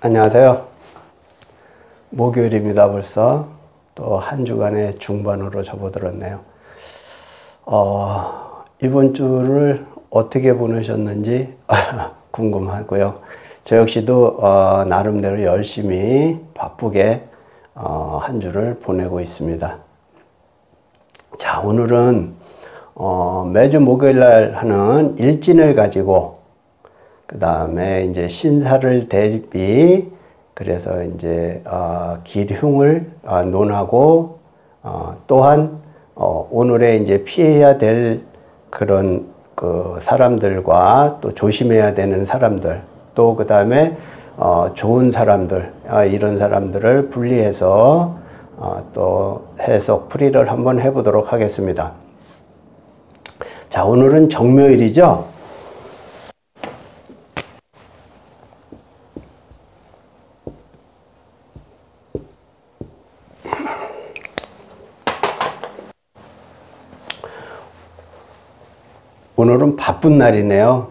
안녕하세요. 목요일입니다. 벌써 또 한 주간의 중반으로 접어들었네요. 이번 주를 어떻게 보내셨는지 궁금하고요. 저 역시도 나름대로 열심히 바쁘게 한 주를 보내고 있습니다. 자, 오늘은 매주 목요일 날 하는 일진을 가지고 그 다음에 이제 신사를 대비, 그래서 이제 기흉을 논하고, 또한 오늘의 이제 피해야 될 그런 그 사람들과 또 조심해야 되는 사람들, 또 그 다음에 좋은 사람들, 이런 사람들을 분리해서 또 해석 풀이를 한번 해보도록 하겠습니다. 자, 오늘은 정묘일이죠. 오늘은 바쁜 날이네요.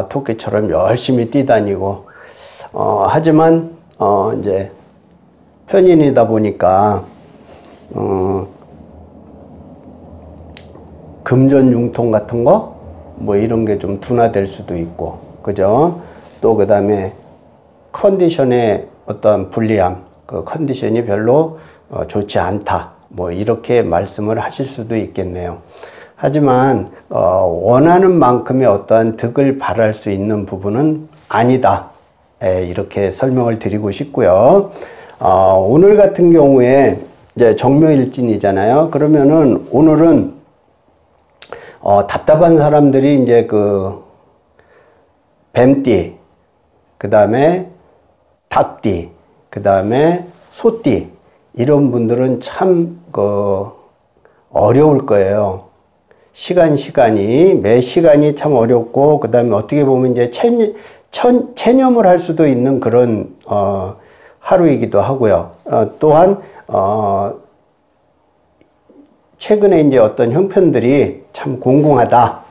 토끼처럼 열심히 뛰다니고, 하지만 이제 편인이다 보니까 금전융통 같은 거 뭐 이런 게 좀 둔화될 수도 있고, 그죠? 또 그 다음에 컨디션의 어떤 불리함, 그 컨디션이 별로 좋지 않다, 뭐 이렇게 말씀을 하실 수도 있겠네요. 하지만 원하는 만큼의 어떠한 득을 바랄 수 있는 부분은 아니다, 이렇게 설명을 드리고 싶고요. 오늘 같은 경우에 이제 정묘일진이잖아요. 그러면은 오늘은 답답한 사람들이 이제 그 뱀띠, 그 다음에 닭띠, 그 다음에 소띠, 이런 분들은 참 어려울 거예요. 매 시간이 참 어렵고, 그 다음에 어떻게 보면 이제 체념을 할 수도 있는 그런 하루이기도 하고요. 또한 최근에 이제 어떤 형편들이 참 공공하다,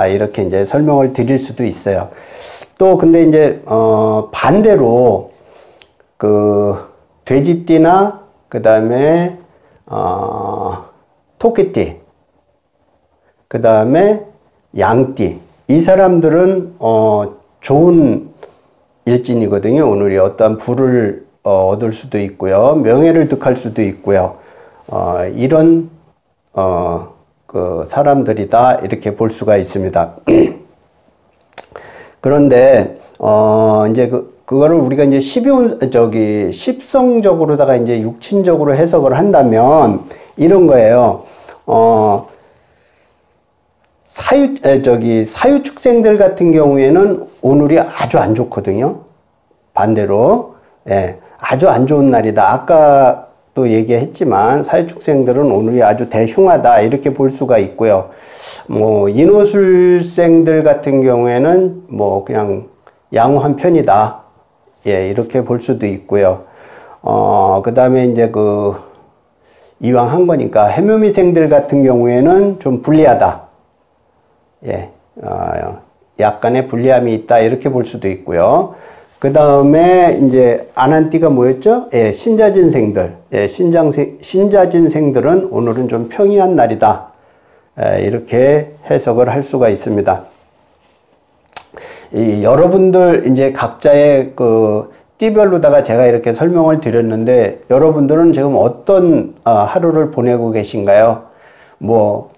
이렇게 이제 설명을 드릴 수도 있어요. 또 근데 이제 반대로 그 돼지띠나 그 다음에 토끼띠, 그 다음에 양띠, 이 사람들은 좋은 일진이거든요. 오늘이 어떠한 부를 얻을 수도 있고요, 명예를 득할 수도 있고요. 이런 그 사람들이다, 이렇게 볼 수가 있습니다. 그런데 이제 그거를 우리가 이제 십성적으로다가 이제 육친적으로 해석을 한다면 이런 거예요. 사유축생들 같은 경우에는 오늘이 아주 안 좋거든요. 반대로, 아주 안 좋은 날이다. 아까 또 얘기했지만 사유축생들은 오늘이 아주 대흉하다, 이렇게 볼 수가 있고요. 뭐 인호술생들 같은 경우에는 뭐 그냥 양호한 편이다, 이렇게 볼 수도 있고요. 그 다음에 이제 이왕 한 거니까 해묘미생들 같은 경우에는 좀 불리하다, 약간의 불리함이 있다, 이렇게 볼 수도 있고요. 그 다음에 이제 안한띠가 뭐였죠? 신자진생들, 신자진생들은 오늘은 좀 평이한 날이다, 이렇게 해석을 할 수가 있습니다. 여러분들 이제 각자의 그 띠별로다가 제가 이렇게 설명을 드렸는데, 여러분들은 지금 어떤 하루를 보내고 계신가요? 뭐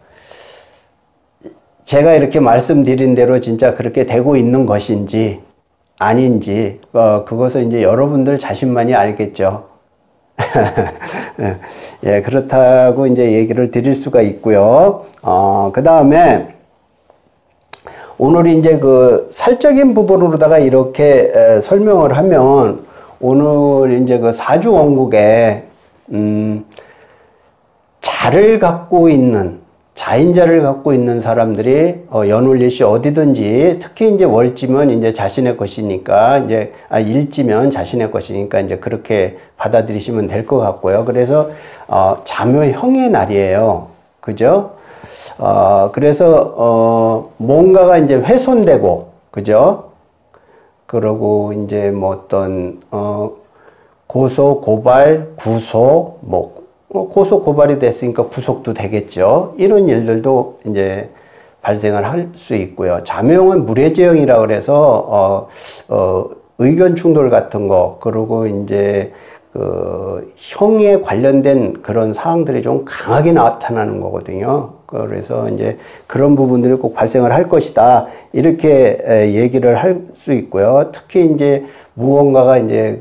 제가 이렇게 말씀드린 대로 진짜 그렇게 되고 있는 것인지 아닌지, 그것은 이제 여러분들 자신만이 알겠죠. 그렇다고 이제 얘기를 드릴 수가 있고요. 그 다음에 오늘 이제 그 살적인 부분으로다가 이렇게 설명을 하면, 오늘 이제 그 사주원국에 자인자를 갖고 있는 사람들이 연월일시 어디든지, 특히 이제 월지면 이제 자신의 것이니까, 이제 일지면 자신의 것이니까 이제 그렇게 받아들이시면 될 것 같고요. 그래서 자묘형의 날이에요. 그죠? 그래서 뭔가가 이제 훼손되고, 그죠? 그러고 이제 뭐 어떤 고소, 고발, 구속, 뭐 고소, 고발이 됐으니까 구속도 되겠죠. 이런 일들도 이제 발생을 할 수 있고요. 자명은 무례제형이라 그래서 의견 충돌 같은 거, 그리고 이제 그 형에 관련된 그런 사항들이 좀 강하게 나타나는 거거든요. 그래서 이제 그런 부분들이 꼭 발생을 할 것이다, 이렇게 얘기를 할 수 있고요. 특히 이제 무언가가 이제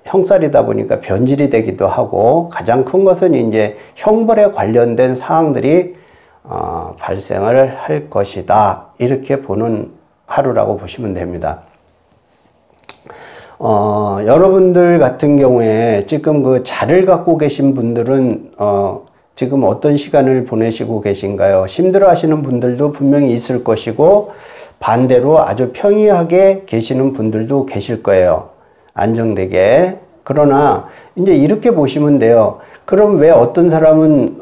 형살이다 보니까 변질이 되기도 하고, 가장 큰 것은 이제 형벌에 관련된 사항들이 발생을 할 것이다, 이렇게 보는 하루라고 보시면 됩니다. 여러분들 같은 경우에 지금 그 자를 갖고 계신 분들은 지금 어떤 시간을 보내시고 계신가요? 힘들어 하시는 분들도 분명히 있을 것이고, 반대로 아주 평이하게 계시는 분들도 계실 거예요. 안정되게. 그러나 이제 이렇게 보시면 돼요. 그럼 왜 어떤 사람은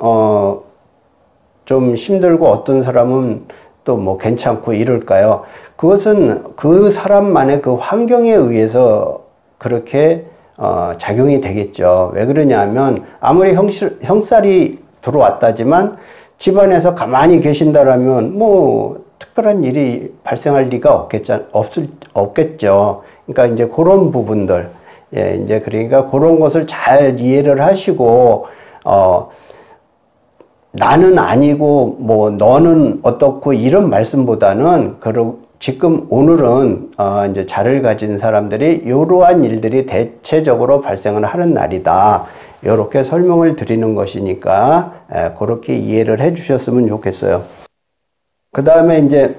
좀 힘들고 어떤 사람은 또 뭐 괜찮고 이럴까요? 그것은 그 사람만의 그 환경에 의해서 그렇게 작용이 되겠죠. 왜 그러냐면 아무리 형살이 들어왔다지만 집안에서 가만히 계신다라면 뭐 특별한 일이 발생할 리가 없겠죠. 그러니까 이제 그런 부분들, 예, 이제 그러니까 그런 것을 잘 이해를 하시고 나는 아니고 뭐 너는 어떻고 이런 말씀보다는 지금 오늘은 이제 자를 가진 사람들이 이러한 일들이 대체적으로 발생을 하는 날이다, 이렇게 설명을 드리는 것이니까 그렇게 이해를 해 주셨으면 좋겠어요. 그 다음에 이제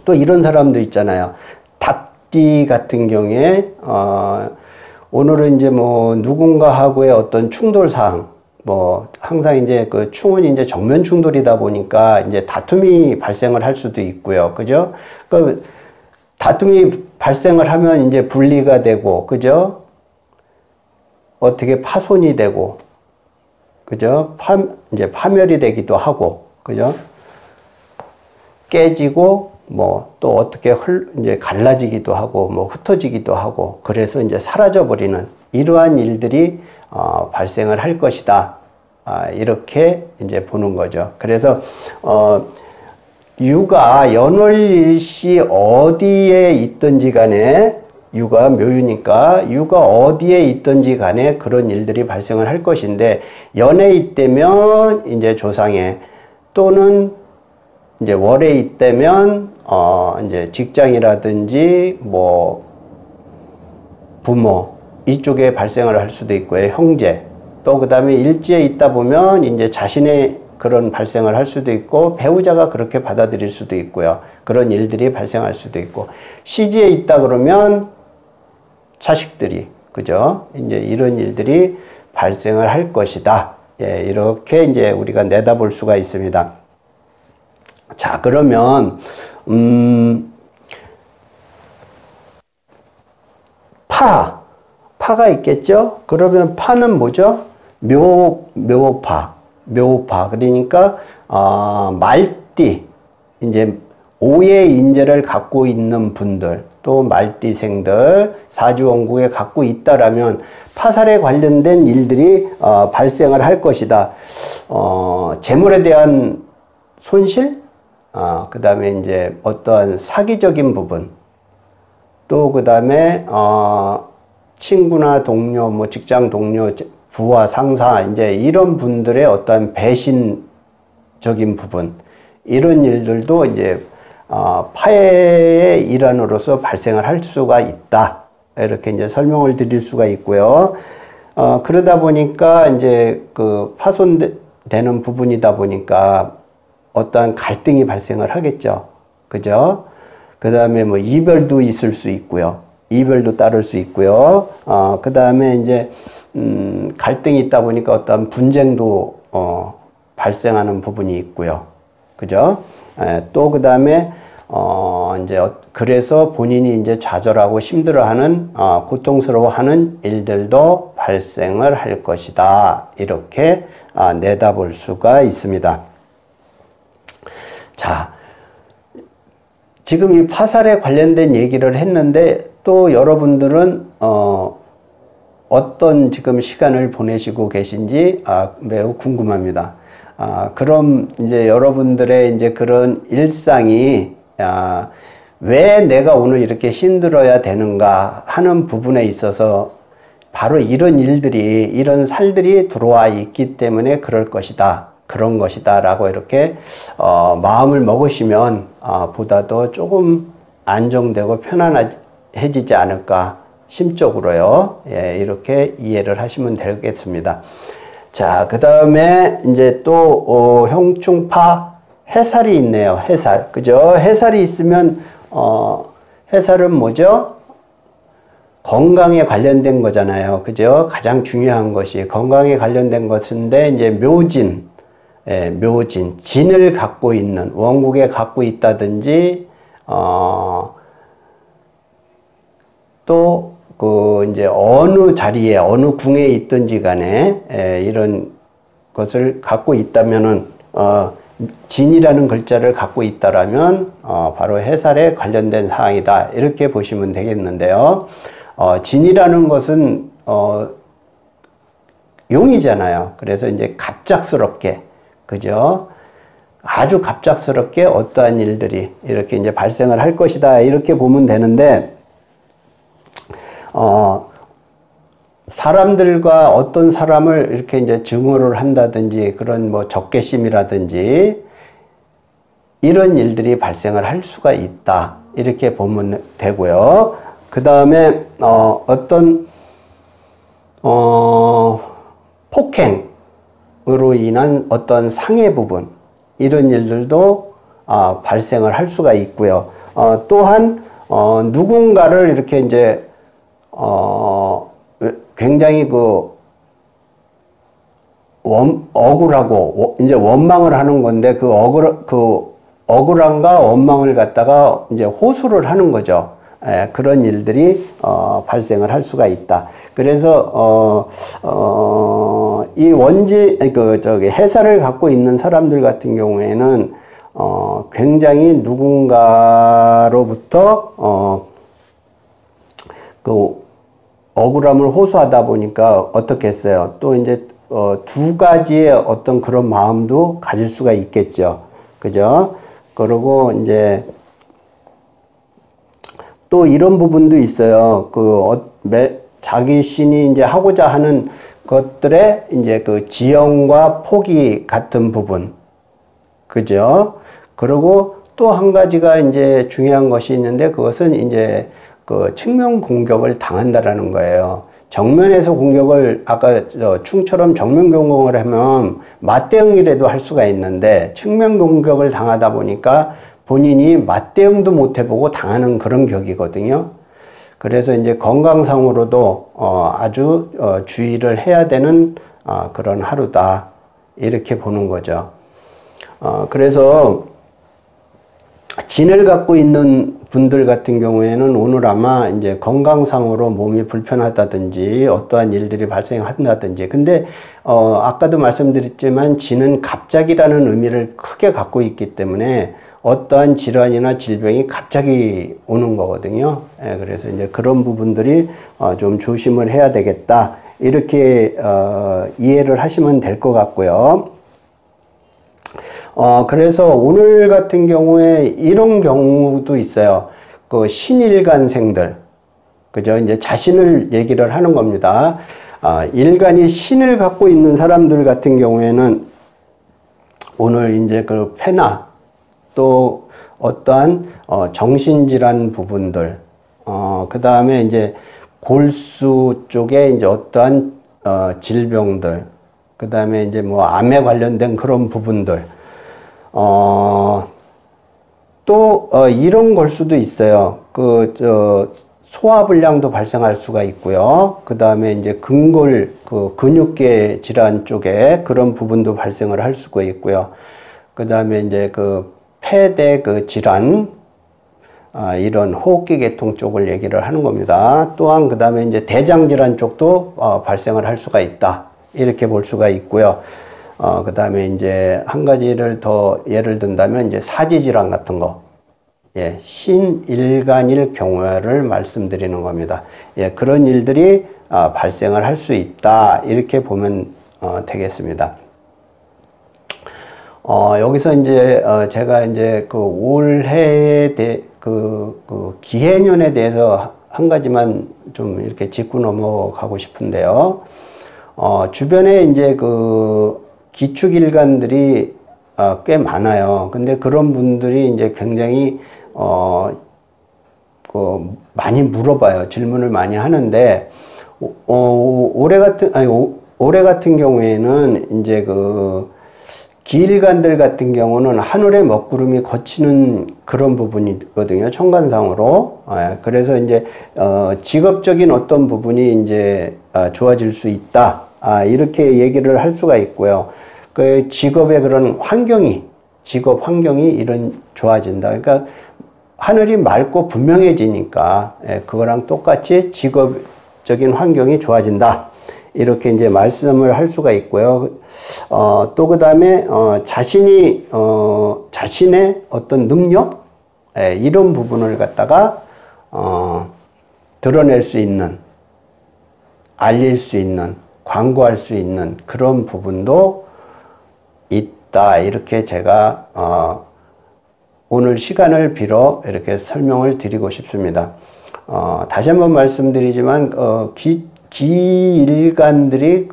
또 이런 사람도 있잖아요. 닭띠 같은 경우에 오늘은 이제 뭐 누군가하고의 어떤 충돌사항, 뭐 항상 이제 그 충은 이제 정면 충돌이다 보니까 이제 다툼이 발생을 할 수도 있고요. 그죠? 그 다툼이 발생을 하면 이제 분리가 되고, 그죠? 어떻게 파손이 되고, 그죠? 이제 파멸이 되기도 하고, 그죠? 깨지고, 뭐 또 어떻게 이제 갈라지기도 하고, 뭐 흩어지기도 하고, 그래서 이제 사라져버리는 이러한 일들이 발생을 할 것이다, 이렇게 이제 보는 거죠. 그래서 유가 연월일시 어디에 있든지 간에, 유가 묘유니까 유가 어디에 있든지 간에 그런 일들이 발생을 할 것인데, 연에 있다면 이제 조상에, 또는 이제 월에 있다면 이제 직장이라든지 뭐 부모 이쪽에 발생을 할 수도 있고요. 형제, 또 그 다음에 일지에 있다 보면 이제 자신의 그런 발생을 할 수도 있고, 배우자가 그렇게 받아들일 수도 있고요. 그런 일들이 발생할 수도 있고, 시지에 있다 그러면 자식들이, 그죠? 이제 이런 일들이 발생을 할 것이다. 예, 이렇게 이제 우리가 내다볼 수가 있습니다. 자, 그러면 파가 있겠죠? 그러면 파는 뭐죠? 묘파. 그러니까 말띠, 이제 오의 인재를 갖고 있는 분들, 또 말띠생들, 사주원국에 갖고 있다라면 파살에 관련된 일들이 발생을 할 것이다. 재물에 대한 손실, 그 다음에 이제 어떠한 사기적인 부분, 또 그 다음에 친구나 동료, 뭐 직장 동료, 부하, 상사, 이제 이런 분들의 어떠한 배신적인 부분, 이런 일들도 이제 파해의 일환으로서 발생을 할 수가 있다, 이렇게 이제 설명을 드릴 수가 있고요. 그러다 보니까 이제 그 파손되는 부분이다 보니까 어떠한 갈등이 발생을 하겠죠. 그죠? 그 다음에 뭐 이별도 있을 수 있고요. 이별도 따를 수 있고요. 그 다음에 이제 갈등이 있다 보니까 어떤 분쟁도 발생하는 부분이 있고요. 그죠? 또 그 다음에 이제 그래서 본인이 이제 좌절하고 힘들어하는 고통스러워하는 일들도 발생을 할 것이다, 이렇게 내다볼 수가 있습니다. 자, 지금 이 파살에 관련된 얘기를 했는데 또 여러분들은 어떤 지금 시간을 보내시고 계신지 매우 궁금합니다. 그럼 이제 여러분들의 이제 그런 일상이 왜 내가 오늘 이렇게 힘들어야 되는가 하는 부분에 있어서 바로 이런 일들이, 이런 살들이 들어와 있기 때문에 그럴 것이다, 그런 것이다 라고 이렇게 마음을 먹으시면 보다도 조금 안정되고 편안해지지 않을까, 심적으로요. 예, 이렇게 이해를 하시면 되겠습니다. 자, 그 다음에 이제 또 형충파 해살이 있네요. 해살, 그죠? 해살이 있으면 해살은 뭐죠? 건강에 관련된 거잖아요. 그죠? 가장 중요한 것이 건강에 관련된 것인데, 이제 묘진, 예, 묘진, 진을 갖고 있는, 원국에 갖고 있다든지, 또, 이제 어느 자리에, 어느 궁에 있든지 간에, 예, 이런 것을 갖고 있다면은, 진이라는 글자를 갖고 있다라면, 바로 해살에 관련된 사항이다. 이렇게 보시면 되겠는데요. 진이라는 것은, 용이잖아요. 그래서 이제 갑작스럽게, 그죠? 아주 갑작스럽게 어떠한 일들이 이렇게 이제 발생을 할 것이다. 이렇게 보면 되는데, 사람들과 어떤 사람을 이렇게 이제 증오를 한다든지 그런 뭐 적개심이라든지 이런 일들이 발생을 할 수가 있다. 이렇게 보면 되고요. 그 다음에, 어떤, 폭행으로 인한 어떤 상해 부분, 이런 일들도, 발생을 할 수가 있고요. 또한, 누군가를 이렇게 이제, 굉장히 억울하고, 이제 원망을 하는 건데, 그 억울함과 원망을 갖다가 이제 호소를 하는 거죠. 예, 그런 일들이 발생을 할 수가 있다. 그래서 이 해살을 갖고 있는 사람들 같은 경우에는 굉장히 누군가로부터 그 억울함을 호소하다 보니까 어떻게 했어요? 또 이제 두 가지의 어떤 그런 마음도 가질 수가 있겠죠. 그죠? 그리고 이제 또 이런 부분도 있어요. 자기 신이 이제 하고자 하는 것들의 이제 그 지형과 폭이 같은 부분. 그죠? 그리고 또 한 가지가 이제 중요한 것이 있는데, 그것은 이제 그 측면 공격을 당한다라는 거예요. 정면에서 공격을, 아까 충처럼 정면 공격을 하면 맞대응이라도 할 수가 있는데, 측면 공격을 당하다 보니까 본인이 맞대응도 못 해보고 당하는 그런 격이거든요. 그래서 이제 건강상으로도 아주 주의를 해야 되는 그런 하루다. 이렇게 보는 거죠. 그래서 진을 갖고 있는 분들 같은 경우에는 오늘 아마 이제 건강상으로 몸이 불편하다든지 어떠한 일들이 발생한다든지, 근데 아까도 말씀드렸지만 진은 갑작이라는 의미를 크게 갖고 있기 때문에 어떠한 질환이나 질병이 갑자기 오는 거거든요. 예, 그래서 이제 그런 부분들이 좀 조심을 해야 되겠다. 이렇게 이해를 하시면 될 것 같고요. 그래서 오늘 같은 경우에 이런 경우도 있어요. 그 신일간생들, 그죠? 이제 자신을 얘기를 하는 겁니다. 일간이 신을 갖고 있는 사람들 같은 경우에는 오늘 이제 그 폐나 또 어떠한 정신질환 부분들, 그 다음에 이제 골수 쪽에 이제 어떠한 질병들, 그 다음에 이제 뭐 암에 관련된 그런 부분들, 또 이런 걸 수도 있어요. 소화불량도 발생할 수가 있고요. 그 다음에 이제 근골, 근육계 질환 쪽에 그런 부분도 발생을 할 수가 있고요. 그 다음에 이제 폐대 질환, 이런 호흡기 계통 쪽을 얘기를 하는 겁니다. 또한 그 다음에 이제 대장 질환 쪽도 발생을 할 수가 있다. 이렇게 볼 수가 있고요. 그 다음에 이제 한 가지를 더 예를 든다면 이제 사지 질환 같은 거. 예, 신일간일 경우를 말씀드리는 겁니다. 예, 그런 일들이 발생을 할 수 있다. 이렇게 보면 되겠습니다. 여기서 이제 제가 이제 그 올해에 그 기해년에 대해서 한 가지만 좀 이렇게 짚고 넘어가고 싶은데요. 주변에 이제 그 기축일간들이 꽤 많아요. 근데 그런 분들이 이제 굉장히 많이 물어봐요. 질문을 많이 하는데, 올해 같은 경우에는 이제 그 기일간들 같은 경우는 하늘의 먹구름이 걷히는 그런 부분이거든요. 천간상으로. 그래서 이제 직업적인 어떤 부분이 이제 좋아질 수 있다. 이렇게 얘기를 할 수가 있고요. 그 직업의 그런 직업 환경이 이런 좋아진다. 그러니까 하늘이 맑고 분명해지니까 그거랑 똑같이 직업적인 환경이 좋아진다. 이렇게 이제 말씀을 할 수가 있고요. 또 그 다음에 자신의 어떤 능력 이런 부분을 갖다가 드러낼 수 있는, 알릴 수 있는, 광고할 수 있는 그런 부분도 있다. 이렇게 제가 오늘 시간을 빌어 이렇게 설명을 드리고 싶습니다. 다시 한번 말씀드리지만 기일간들이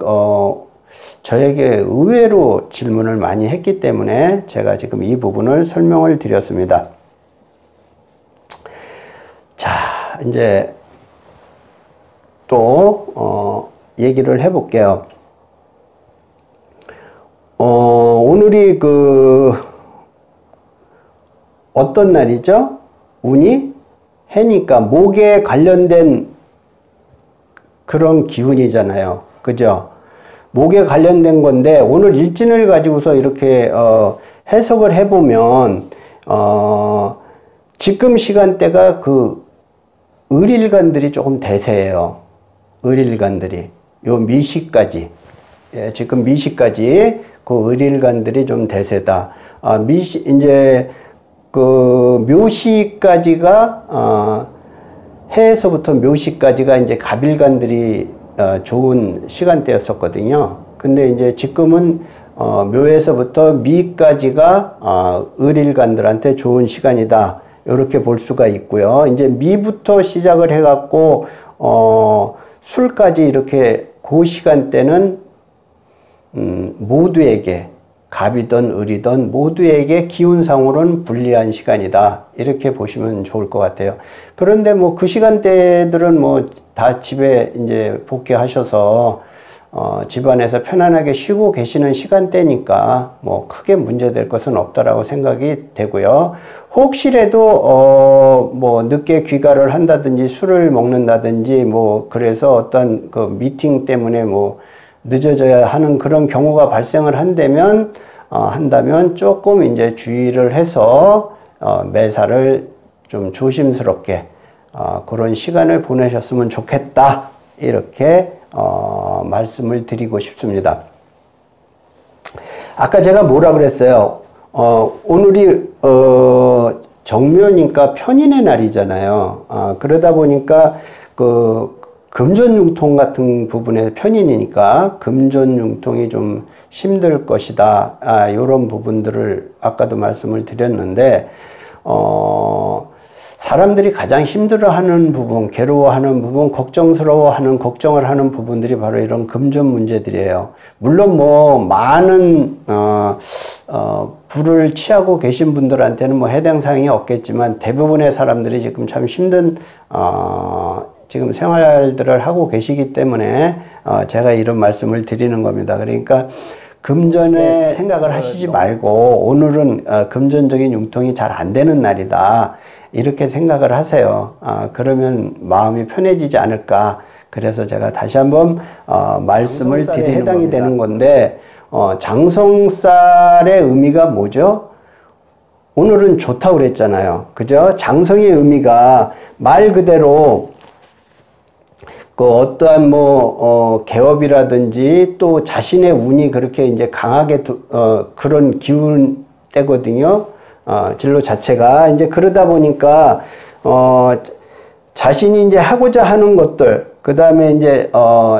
저에게 의외로 질문을 많이 했기 때문에 제가 지금 이 부분을 설명을 드렸습니다. 자, 이제 또 얘기를 해볼게요. 오늘이 어떤 날이죠? 운이 해니까 목에 관련된 그런 기운이잖아요. 그죠? 목에 관련된 건데, 오늘 일진을 가지고서 이렇게, 해석을 해보면, 지금 시간대가 을일간들이 조금 대세예요. 을일간들이. 요 미시까지. 예, 지금 미시까지 그 을일간들이 좀 대세다. 이제, 묘시까지가, 해에서부터 묘시까지가 이제 갑일간들이 좋은 시간대였었거든요. 근데 이제 지금은 묘에서부터 미까지가 을일간들한테 좋은 시간이다. 이렇게 볼 수가 있고요. 이제 미부터 시작을 해갖고 술까지 이렇게 그 시간대는 모두에게 갑이든 을이든 모두에게 기운상으로는 불리한 시간이다. 이렇게 보시면 좋을 것 같아요. 그런데 뭐 그 시간대들은 뭐 다 집에 이제 복귀하셔서 집안에서 편안하게 쉬고 계시는 시간대니까 뭐 크게 문제될 것은 없다라고 생각이 되고요. 혹시라도 뭐 늦게 귀가를 한다든지 술을 먹는다든지 뭐 그래서 어떤 그 미팅 때문에 뭐 늦어져야 하는 그런 경우가 발생을 한다면 조금 이제 주의를 해서 매사를 좀 조심스럽게 그런 시간을 보내셨으면 좋겠다. 이렇게 말씀을 드리고 싶습니다. 아까 제가 뭐라 그랬어요? 오늘이 정묘니까 편인의 날이잖아요. 그러다 보니까 금전융통 같은 부분에 편인이니까 금전융통이 좀 힘들 것이다. 이런 부분들을 아까도 말씀을 드렸는데, 사람들이 가장 힘들어하는 부분, 괴로워하는 부분, 걱정을 하는 부분들이 바로 이런 금전 문제들이에요. 물론 뭐 많은 부를 취하고 계신 분들한테는 뭐 해당 사항이 없겠지만 대부분의 사람들이 지금 참 힘든 지금 생활들을 하고 계시기 때문에 제가 이런 말씀을 드리는 겁니다. 그러니까 금전에 생각을 하시지 말고 오늘은 금전적인 융통이 잘 안 되는 날이다. 이렇게 생각을 하세요. 그러면 마음이 편해지지 않을까. 그래서 제가 다시 한번 말씀을 드리는 해당이 겁니다. 되는 건데 장성살의 의미가 뭐죠? 오늘은 좋다고 그랬잖아요. 그죠? 장성의 의미가 말 그대로 어떠한 개업이라든지 또 자신의 운이 그렇게 이제 강하게 그런 기운 때거든요. 진로 자체가 이제 그러다 보니까 자신이 이제 하고자 하는 것들, 그 다음에 이제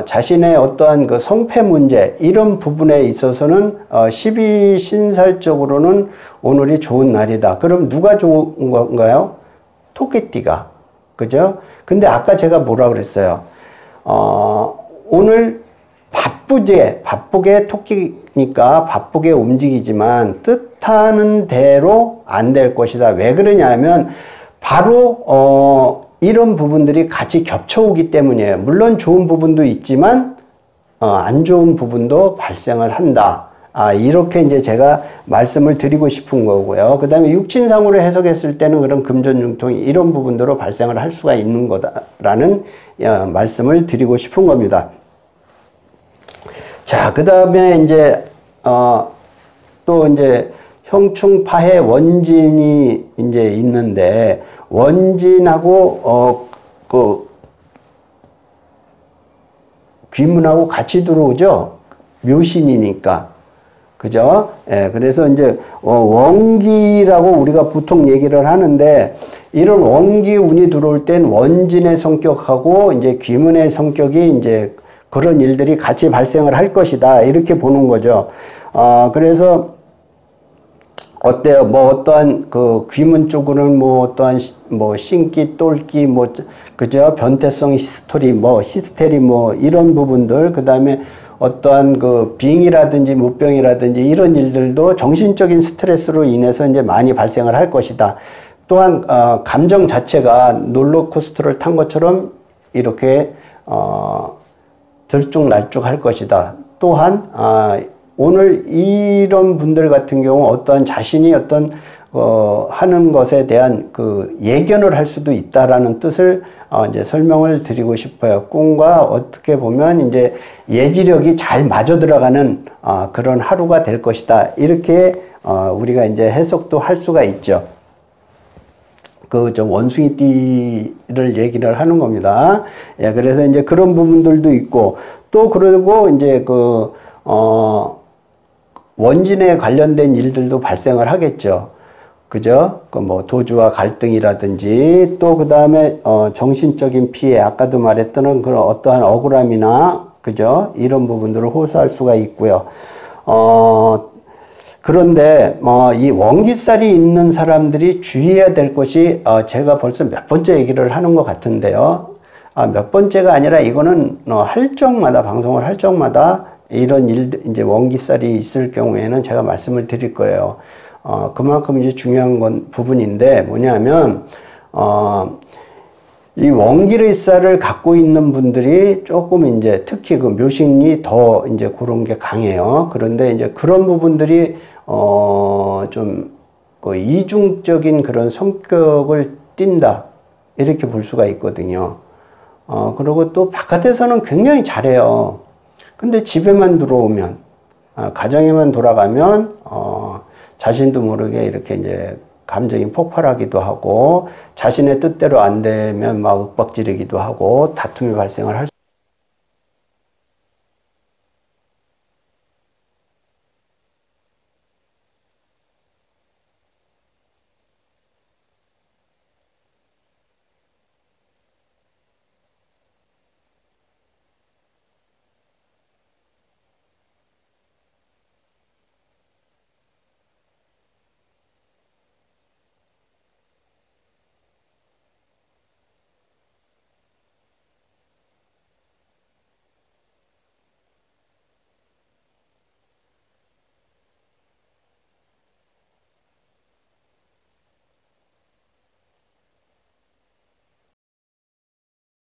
자신의 어떠한 그 성패 문제 이런 부분에 있어서는 12신살적으로는 오늘이 좋은 날이다. 그럼 누가 좋은 건가요? 토끼띠가, 그죠? 근데 아까 제가 뭐라 그랬어요? 오늘 바쁘게 토끼니까 바쁘게 움직이지만 뜻하는 대로 안 될 것이다. 왜 그러냐면 바로 이런 부분들이 같이 겹쳐오기 때문이에요. 물론 좋은 부분도 있지만 안 좋은 부분도 발생을 한다. 이렇게 이제 제가 말씀을 드리고 싶은 거고요. 그 다음에 육친상으로 해석했을 때는 그런 금전융통이 이런 부분들로 발생을 할 수가 있는 거다라는 말씀을 드리고 싶은 겁니다. 자, 그 다음에 이제 또 이제 형충파해 원진이 이제 있는데 원진하고 그 귀문하고 같이 들어오죠. 묘신이니까. 그죠? 예, 그래서 이제 원기라고 우리가 보통 얘기를 하는데 이런 원기 운이 들어올 땐 원진의 성격하고 이제 귀문의 성격이 이제 그런 일들이 같이 발생을 할 것이다. 이렇게 보는 거죠. 그래서 어때요? 뭐 어떠한 그 귀문 쪽으로는 뭐 어떠한 뭐 신기, 똘기, 뭐 그죠? 변태성 히스토리, 뭐 히스테리, 뭐 이런 부분들, 그 다음에 어떠한 그 빙이라든지 무병이라든지 이런 일들도 정신적인 스트레스로 인해서 이제 많이 발생을 할 것이다. 또한 감정 자체가 롤러코스터를 탄 것처럼 이렇게 들쭉날쭉 할 것이다. 또한 오늘 이런 분들 같은 경우 어떠한 자신이 어떤 하는 것에 대한 그 예견을 할 수도 있다라는 뜻을 이제 설명을 드리고 싶어요. 꿈과 어떻게 보면 이제 예지력이 잘 맞아 들어가는 그런 하루가 될 것이다. 이렇게 우리가 이제 해석도 할 수가 있죠. 원숭이띠를 얘기를 하는 겁니다. 예, 그래서 이제 그런 부분들도 있고 또 그리고 이제 원진에 관련된 일들도 발생을 하겠죠. 그죠? 뭐 도주와 갈등이라든지 또 그 다음에 정신적인 피해, 아까도 말했던 그런 어떠한 억울함이나 그죠? 이런 부분들을 호소할 수가 있고요. 그런데 이 원기살이 있는 사람들이 주의해야 될 것이 제가 벌써 몇 번째 얘기를 하는 것 같은데요. 몇 번째가 아니라 이거는 할 적마다 방송을 할 적마다 이런 일들 이제 원기살이 있을 경우에는 제가 말씀을 드릴 거예요. 그만큼 이제 중요한 부분인데 뭐냐면 이 원기살을 갖고 있는 분들이 조금 이제 특히 그 묘신이 더 이제 그런 게 강해요. 그런데 이제 그런 부분들이 좀 그 이중적인 그런 성격을 띈다 이렇게 볼 수가 있거든요. 그리고 또 바깥에서는 굉장히 잘해요. 근데 집에만 들어오면 가정에만 돌아가면 자신도 모르게 이렇게 이제 감정이 폭발하기도 하고 자신의 뜻대로 안 되면 막 윽박지르기도 하고 다툼이 발생을 할